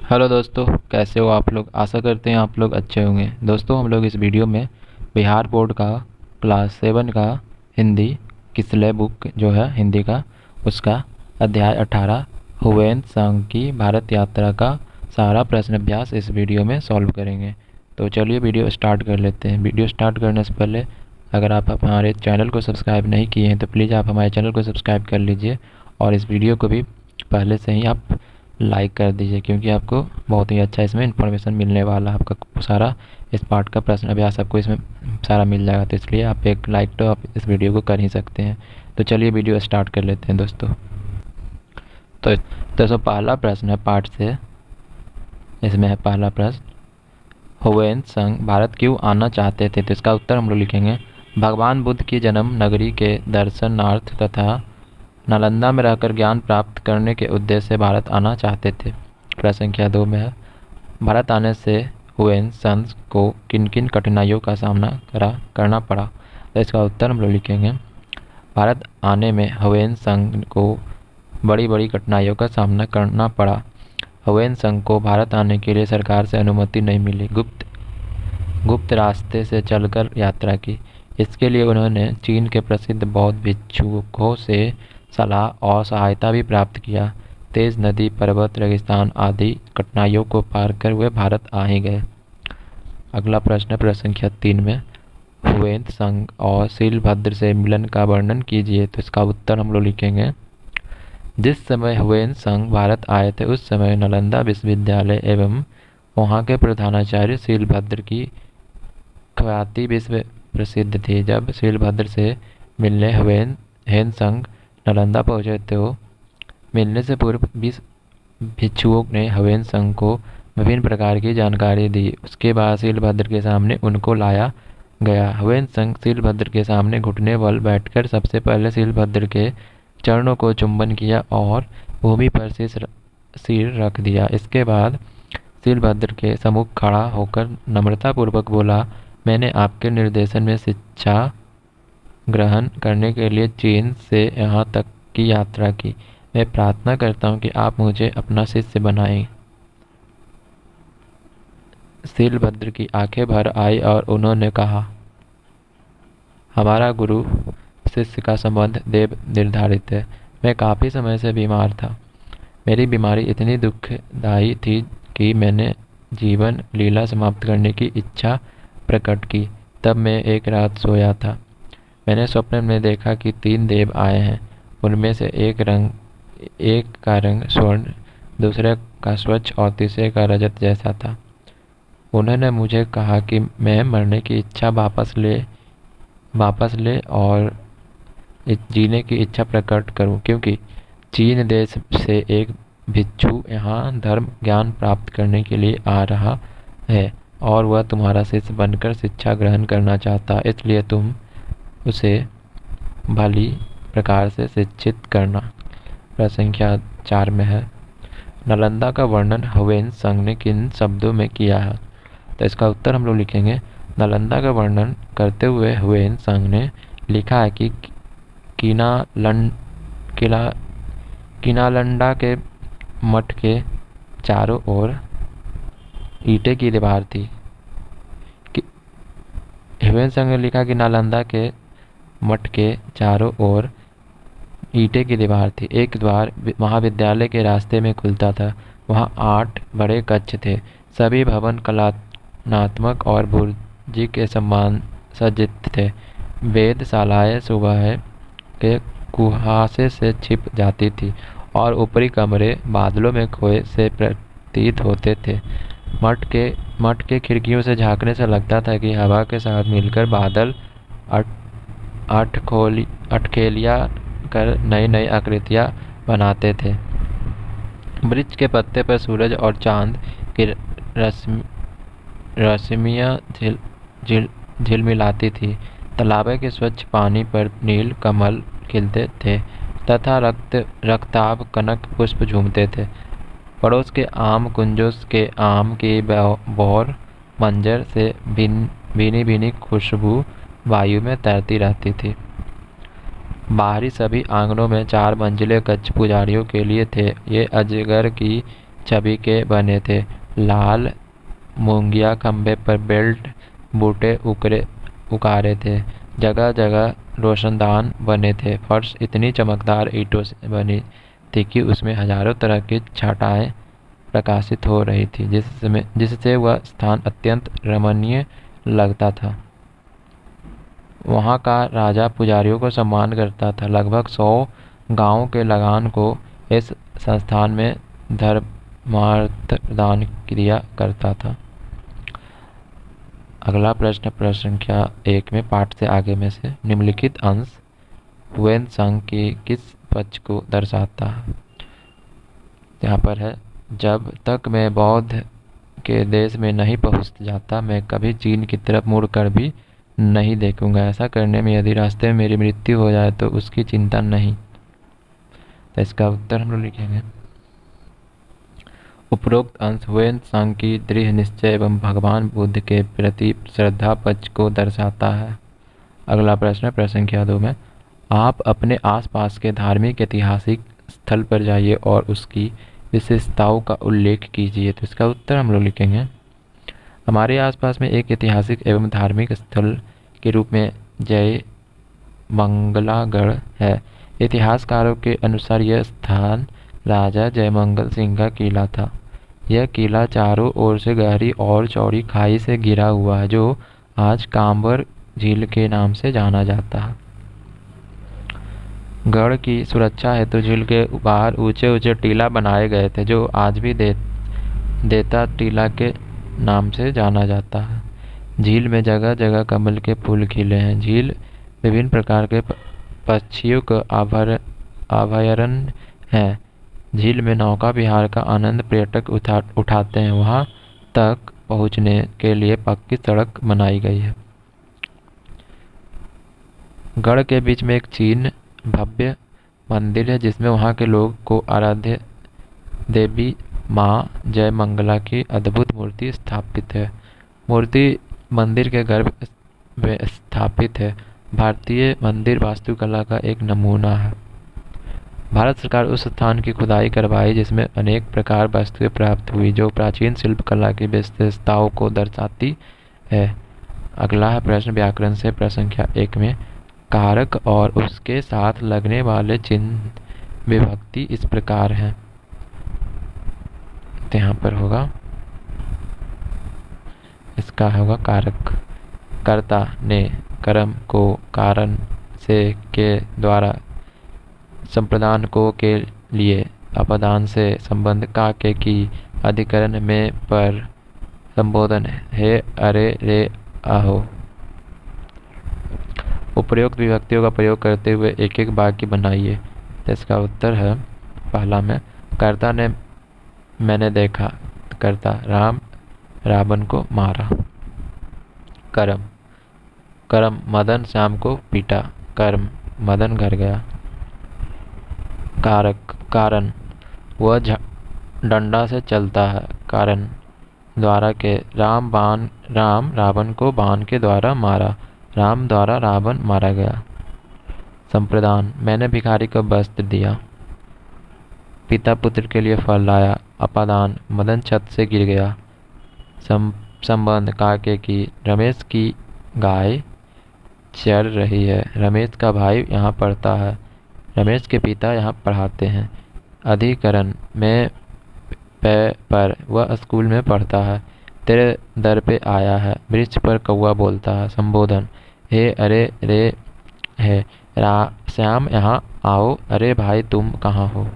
Hello दोस्तों, कैसे हो आप लोग। आशा करते हैं आप लोग अच्छे होंगे। दोस्तों, हम लोग इस वीडियो में बिहार बोर्ड का क्लास 7 का हिंदी की सिले बुक जो है हिंदी का, उसका अध्याय 18 हुसैन सांग की भारत यात्रा का सारा प्रश्न अभ्यास इस वीडियो में सॉल्व करेंगे। तो चलिए वीडियो स्टार्ट कर लेते हैं। वीडियो स्टार्ट करने से पहले अगर आप हमारे चैनल को सब्सक्राइब नहीं किए हैं तो प्लीज़ आप हमारे चैनल को सब्सक्राइब कर लीजिए और इस वीडियो को भी पहले से ही आप लाइक कर दीजिए, क्योंकि आपको बहुत ही अच्छा इसमें इन्फॉर्मेशन मिलने वाला है। आपका सारा इस पार्ट का प्रश्न अभ्यास आपको इसमें सारा मिल जाएगा, तो इसलिए आप एक लाइक तो आप इस वीडियो को कर ही सकते हैं। तो चलिए वीडियो स्टार्ट कर लेते हैं दोस्तों। तो दोस्तों, पहला प्रश्न है पार्ट से। इसमें है पहला प्रश्न, हुसैन संघ भारत क्यों आना चाहते थे। तो इसका उत्तर हम लोग लिखेंगे, भगवान बुद्ध की जन्म नगरी के दर्शनार्थ तथा नालंदा में रहकर ज्ञान प्राप्त करने के उद्देश्य से भारत आना चाहते थे। प्रश्न संख्या 2 में है, भारत आने से हुसैन संघ को किन किन कठिनाइयों का सामना करना पड़ा। तो इसका उत्तर हम लोग लिखेंगे, भारत आने में हुसैन संघ को बड़ी बड़ी कठिनाइयों का सामना करना पड़ा। हुसैन संघ को भारत आने के लिए सरकार से अनुमति नहीं मिली। गुप्त रास्ते से चलकर यात्रा की। इसके लिए उन्होंने चीन के प्रसिद्ध बौद्ध भिक्षुकों से सलाह और सहायता भी प्राप्त किया। तेज नदी, पर्वत, रेगिस्तान आदि कठिनाइयों को पार कर वे भारत आ ही गए। अगला प्रश्न, प्रश्न संख्या 3 में, हुसैन संघ और सीलभद्र से मिलन का वर्णन कीजिए। तो इसका उत्तर हम लोग लिखेंगे, जिस समय हुसैन संघ भारत आए थे उस समय नालंदा विश्वविद्यालय एवं वहाँ के प्रधानाचार्य सीलभद्र की ख्याति विश्व प्रसिद्ध थी। जब सीलभद्र से मिलने हुसैन संघ नालंदा पहुंचे तो मिलने से पूर्व 20 भिक्षुओं ने हुसैन संघ को विभिन्न प्रकार की जानकारी दी। उसके बाद सीलभद्र के सामने उनको लाया गया। हुसैन संघ सीलभद्र के सामने घुटने बल बैठकर सबसे पहले सीलभद्र के चरणों को चुंबन किया और भूमि पर सिर रख दिया। इसके बाद सीलभद्र के सम्मुख खड़ा होकर नम्रतापूर्वक बोला, मैंने आपके निर्देशन में शिक्षा ग्रहण करने के लिए चीन से यहाँ तक की यात्रा की। मैं प्रार्थना करता हूँ कि आप मुझे अपना शिष्य बनाएं। सीलभद्र की आंखें भर आई और उन्होंने कहा, हमारा गुरु शिष्य का संबंध देव निर्धारित है। मैं काफ़ी समय से बीमार था। मेरी बीमारी इतनी दुखदायी थी कि मैंने जीवन लीला समाप्त करने की इच्छा प्रकट की। तब मैं एक रात सोया था। मैंने स्वप्न में देखा कि 3 देव आए हैं। उनमें से एक का रंग स्वर्ण, दूसरे का स्वच्छ और तीसरे का रजत जैसा था। उन्होंने मुझे कहा कि मैं मरने की इच्छा वापस ले और जीने की इच्छा प्रकट करूं, क्योंकि चीन देश से एक भिक्षु यहाँ धर्म ज्ञान प्राप्त करने के लिए आ रहा है और वह तुम्हारा शिष्य बनकर शिक्षा ग्रहण करना चाहता। इसलिए तुम उसे भली प्रकार से शिक्षित करना। प्रश्न संख्या 4 में है, नालंदा का वर्णन हुसैन संघ ने किन शब्दों में किया है। तो इसका उत्तर हम लोग लिखेंगे, नालंदा का वर्णन करते हुए हुसैन संघ ने लिखा है कि कीनालंडा के मठ के चारों ओर ईंटे की दीवार थी। हुसैन संघ ने लिखा कि नालंदा के मठ के चारों ओर ईंटे की दीवार थी। एक द्वार महाविद्यालय के रास्ते में खुलता था। वहाँ 8 बड़े कक्ष थे। सभी भवन कलात्मक और बुर्जी के समान सज्जित थे। वेधशालाएं सुबह के कुहासे से छिप जाती थी और ऊपरी कमरे बादलों में खोए से प्रतीत होते थे। मठ के खिड़कियों से झांकने से लगता था कि हवा के साथ मिलकर बादल अटखेलियां कर नई नई आकृतियां बनाते थे। वृक्ष के पत्ते पर सूरज और चांद की रश्मियां झिलमिलाती थी। तालाब के स्वच्छ पानी पर नील कमल खिलते थे तथा रक्ताभ कनक पुष्प झूमते थे। पड़ोस के आम कुंजों के आम की बौर मंजर से भीनी भीनी खुशबू वायु में तैरती रहती थी। बाहरी सभी आंगनों में 4 मंजिले कक्ष पुजारियों के लिए थे। ये अजगर की छवि के बने थे। लाल मूंगिया खंबे पर बेल्ट बूटे उकारे थे। जगह जगह रोशनदान बने थे। फर्श इतनी चमकदार ईंटों से बनी थी कि उसमें हजारों तरह की छटाएं प्रकाशित हो रही थी, जिससे वह स्थान अत्यंत रमणीय लगता था। वहाँ का राजा पुजारियों को सम्मान करता था। लगभग 100 गांवों के लगान को इस संस्थान में धर्मार्थ दान किया करता था। अगला प्रश्न प्रश्न संख्या 1 में पाठ से आगे में से निम्नलिखित अंश वेन संघ के किस पक्ष को दर्शाता है? यहाँ पर है, जब तक मैं बौद्ध के देश में नहीं पहुँच जाता मैं कभी चीन की तरफ मुड़कर भी नहीं देखूंगा। ऐसा करने में यदि रास्ते में मेरी मृत्यु हो जाए तो उसकी चिंता नहीं। तो इसका उत्तर हम लोग लिखेंगे। उपरोक्त अंश वेन सांग की दृढ़ निश्चय एवं भगवान बुद्ध के प्रति श्रद्धा पक्ष को दर्शाता है। अगला प्रश्न प्रश्न संख्या 2 में आप अपने आसपास के धार्मिक ऐतिहासिक स्थल पर जाइए और उसकी विशेषताओं का उल्लेख कीजिए। तो इसका उत्तर हम लोग लिखेंगे। हमारे आसपास में एक ऐतिहासिक एवं धार्मिक स्थल के रूप में जय मंगलागढ़ है। इतिहासकारों के अनुसार यह स्थान राजा जयमंगल सिंह का किला था। यह किला चारों ओर से गहरी और चौड़ी खाई से घिरा हुआ है, जो आज कांबर झील के नाम से जाना जाता है। गढ़ की सुरक्षा हेतु झील के बाहर ऊंचे ऊंचे टीला बनाए गए थे, जो आज भी देता टीला के नाम से जाना जाता है। झील में जगह जगह कमल के फूल खिले हैं। झील विभिन्न प्रकार के पक्षियों का अभयारण्य है। झील में नौका विहार का आनंद पर्यटक उठाते हैं। वहां तक पहुंचने के लिए पक्की सड़क बनाई गई है। गढ़ के बीच में एक चीन भव्य मंदिर है, जिसमें वहां के लोग को आराध्य देवी माँ जय मंगला की अद्भुत मूर्ति स्थापित है। मूर्ति मंदिर के गर्भ में स्थापित है। भारतीय मंदिर वास्तुकला का एक नमूना है। भारत सरकार उस स्थान की खुदाई करवाई जिसमें अनेक प्रकार वस्तुएं प्राप्त हुई, जो प्राचीन शिल्पकला की विशेषताओं को दर्शाती है। अगला है प्रश्न व्याकरण से प्रश्न संख्या 1 में कारक और उसके साथ लगने वाले चिन्ह विभक्ति इस प्रकार है। तो यहाँ पर होगा, इसका होगा कारक। कर्ता ने कर्म को कारण से के द्वारा संप्रदान को के लिए अपदान से संबंध का के की अधिकरण में पर संबोधन है अरे रे आहो। उपरोक्त विभक्तियों का प्रयोग करते हुए एक एक वाक्य बनाइए। तो इसका उत्तर है पहला में कर्ता ने मैंने देखा। कर्ता राम रावण को मारा। कर्म कर्म मदन श्याम को पीटा। कर्म मदन घर गया। कारक कारण वह डंडा से चलता है। कारण द्वारा के राम रावण को बाण के द्वारा मारा। राम द्वारा रावण मारा गया। संप्रदान मैंने भिखारी को वस्त्र दिया। पिता पुत्र के लिए फल लाया। अपादान मदन छत से गिर गया। संबंध काके की रमेश की गाय चर रही है। रमेश का भाई यहाँ पढ़ता है। रमेश के पिता यहाँ पढ़ाते हैं। अधिकरण में पर वह स्कूल में पढ़ता है। तेरे दर पे आया है। वृक्ष पर कौवा बोलता है। संबोधन हे अरे रे है। श्याम यहाँ आओ। अरे भाई तुम कहाँ हो?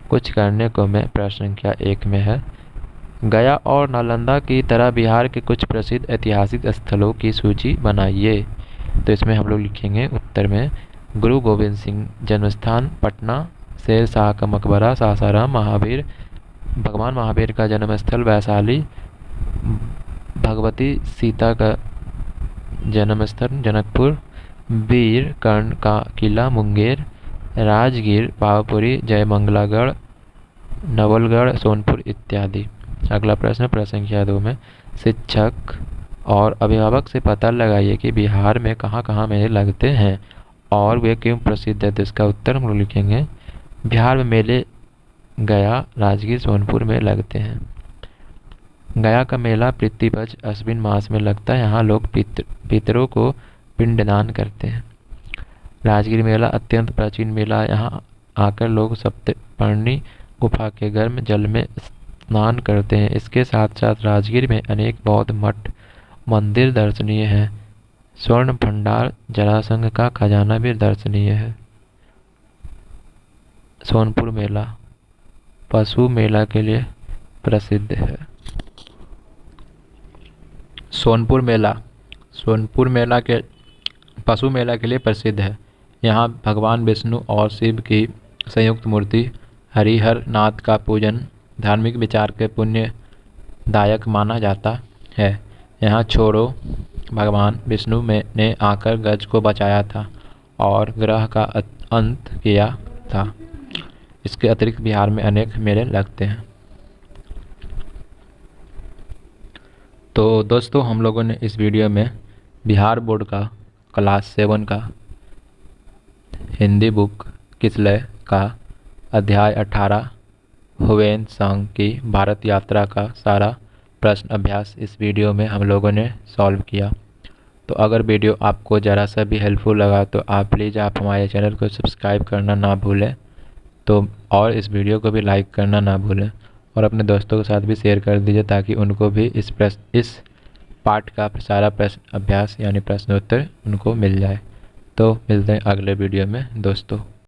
कुछ करने को मैं प्रश्न संख्या 1 में है। गया और नालंदा की तरह बिहार के कुछ प्रसिद्ध ऐतिहासिक स्थलों की सूची बनाइए। तो इसमें हम लोग लिखेंगे उत्तर में गुरु गोविंद सिंह जन्मस्थान पटना, शेर शाह का मकबरा सासाराम, भगवान महावीर का जन्मस्थल वैशाली, भगवती सीता का जन्मस्थल जनकपुर, वीर कर्ण का किला मुंगेर, राजगीर पावापुरी, जयमंगलागढ़, नवलगढ़ सोनपुर इत्यादि। अगला प्रश्न प्रश्न संख्या 2 में शिक्षक और अभिभावक से पता लगाइए कि बिहार में कहाँ कहाँ मेले लगते हैं और वे क्यों प्रसिद्ध है। तो इसका उत्तर हम लोग लिखेंगे बिहार में मेले गया, राजगीर, सोनपुर में लगते हैं। गया का मेला पितृपक्ष अश्विन मास में लगता है। यहाँ लोग पितरों को पिंडदान करते हैं। राजगीर मेला अत्यंत प्राचीन मेला है। यहाँ आकर लोग सप्तपर्णी गुफा के गर्म जल में स्नान करते हैं। इसके साथ साथ राजगीर में अनेक बौद्ध मठ मंदिर दर्शनीय हैं। स्वर्ण भंडार जरासंध का खजाना भी दर्शनीय है। सोनपुर मेला पशु मेला के लिए प्रसिद्ध है। सोनपुर मेला के पशु मेला के लिए प्रसिद्ध है। यहाँ भगवान विष्णु और शिव की संयुक्त मूर्ति हरिहर नाथ का पूजन धार्मिक विचार के पुण्यदायक माना जाता है। यहाँ छोरो भगवान विष्णु ने आकर गज को बचाया था और ग्रह का अंत किया था। इसके अतिरिक्त बिहार में अनेक मेले लगते हैं। तो दोस्तों, हम लोगों ने इस वीडियो में बिहार बोर्ड का क्लास 7 का हिंदी बुक किसलय का अध्याय 18 हुवेन सांग की भारत यात्रा का सारा प्रश्न अभ्यास इस वीडियो में हम लोगों ने सॉल्व किया। तो अगर वीडियो आपको ज़रा सा भी हेल्पफुल लगा तो प्लीज़ आप हमारे चैनल को सब्सक्राइब करना ना भूलें। तो और इस वीडियो को भी लाइक करना ना भूलें और अपने दोस्तों के साथ भी शेयर कर दीजिए ताकि उनको भी इस पार्ट का सारा प्रश्न अभ्यास यानी प्रश्नोत्तर उनको मिल जाए। तो मिलते हैं अगले वीडियो में दोस्तों।